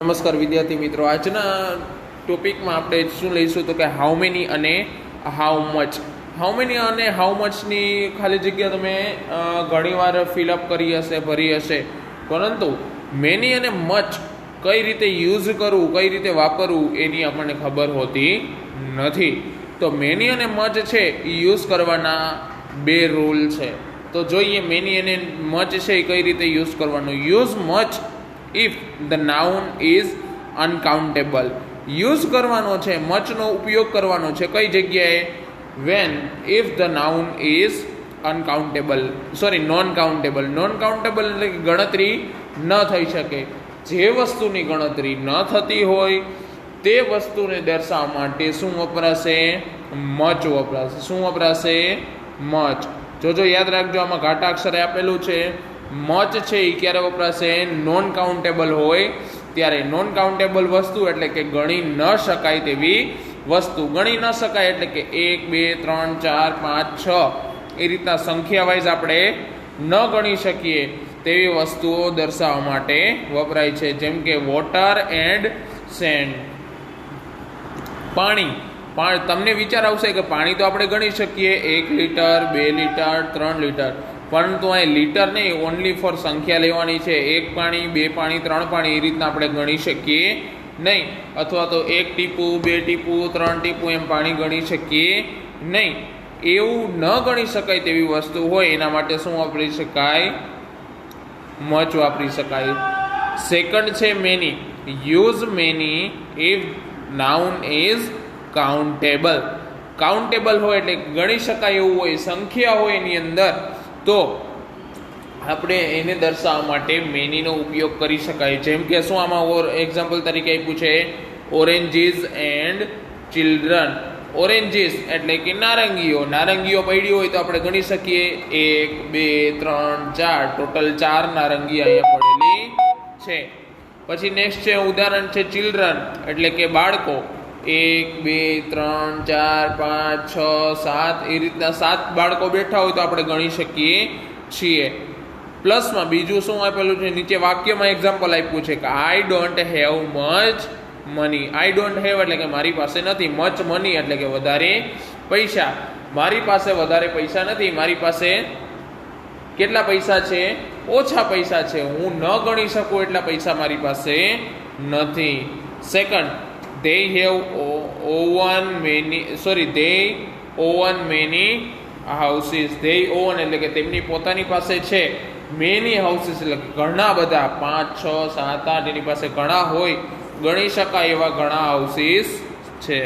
નમસ્કાર વિદ્યાર્થી મિત્રો, આજના ટોપિકમાં આપણે શું લઈશું તો કે હાઉ મેની અને હાઉ મચ. હાઉ મેની અને હાઉ મચની ખાલી જગ્યા તમે ઘણીવાર ફિલઅપ કરી હશે, ભરી હશે, પરંતુ મેની અને મચ કઈ રીતે યુઝ કરવું, કઈ રીતે વાપરવું એની આપણને ખબર હોતી નથી. તો મેની અને મચ છે એ યુઝ કરવાના બે રૂલ છે. તો જોઈએ મેની અને મચ છે એ કઈ રીતે યુઝ કરવાનું. Use much if the noun is uncountable. Use કરવાનો છે, મચનો ઉપયોગ કરવાનો છે કઈ જગ્યાએ? when if the noun is uncountable, non countable. non countable એટલે કે ગણતરી ન થઈ શકે. જે વસ્તુની ગણતરી ન થતી હોય તે વસ્તુને દર્શાવવા માટે શું વપરાશે? મચ વપરાશે. શું વપરાશે? મચ. જોજો યાદ રાખજો, આમાં ઘાટા અક્ષરે આપેલું છે. મચ છે એ ક્યારે વપરાશે? નોન કાઉન્ટેબલ હોય ત્યારે. નોન કાઉન્ટેબલ વસ્તુ એટલે કે ગણી ન શકાય તેવી વસ્તુ. ગણી ન શકાય એટલે કે 1 2 3 4 5 6 એ રીતના સંખ્યા વાઇઝ આપણે ન ગણી શકીએ તેવી વસ્તુઓ દર્શાવવા માટે વપરાય છે. જેમ કે વોટર એન્ડ સેન્ડ. પાણી. તમને વિચાર આવશે કે પાણી તો આપણે ગણી શકીએ, 1 લીટર 2 લીટર 3 લીટર, પરંતુ અહીં લીટર નહીં, ઓનલી ફોર સંખ્યા લેવાની છે. 1 પાણી 2 પાણી 3 પાણી એ રીતના આપણે ગણી શકીએ નહીં. અથવા તો 1 ટીપું 2 ટીપું 3 ટીપું એમ પાણી ગણી શકીએ નહીં. એવું ન ગણી શકાય તેવી વસ્તુ હોય એના માટે શું વાપરી શકાય? મચ વાપરી શકાય. સેકન્ડ છે many. Use many if noun is countable. Countable હોય એટલે ગણી શકાય એવું હોય, સંખ્યા હોય એની અંદર, તો આપણે એને દર્શાવવા માટે મેનીનો ઉપયોગ કરી શકાય. જેમ કે શું આમાં એક્ઝામ્પલ તરીકે આપ્યું છે? Oranges and children. ઓરેન્જીસ એટલે કે નારંગીઓ. નારંગીઓ પડી હોય તો આપણે ગણી શકીએ 1 2 3 4, ટોટલ 4 નારંગી અહીંયા પડેલી છે. પછી નેક્સ્ટ છે ઉદાહરણ છે ચિલ્ડ્રન એટલે કે બાળકો. 1 2 3 4 5 6 7 એ રીતના 7 બાળકો બેઠા હોય તો આપણે ગણી શકીએ છીએ. પ્લસમાં બીજું શું આપેલું છે? નીચે વાક્યમાં એક્ઝામ્પલ આપ્યું છે કે I don't have much money. I don't have એટલે કે મારી પાસે નથી. મચ મની એટલે કે વધારે પૈસા. મારી પાસે વધારે પૈસા નથી. મારી પાસે કેટલા પૈસા છે? ઓછા પૈસા છે. હું ન ગણી શકું એટલા પૈસા મારી પાસે નથી. Second, they own many houses. they own એટલે કે તેમની પોતાની પાસે છે. many houses એટલે ઘણા બધા, 5 6 7 8 એની પાસે ઘણા હોય, ગણી શકાય એવા ઘણા હાઉસીસ છે.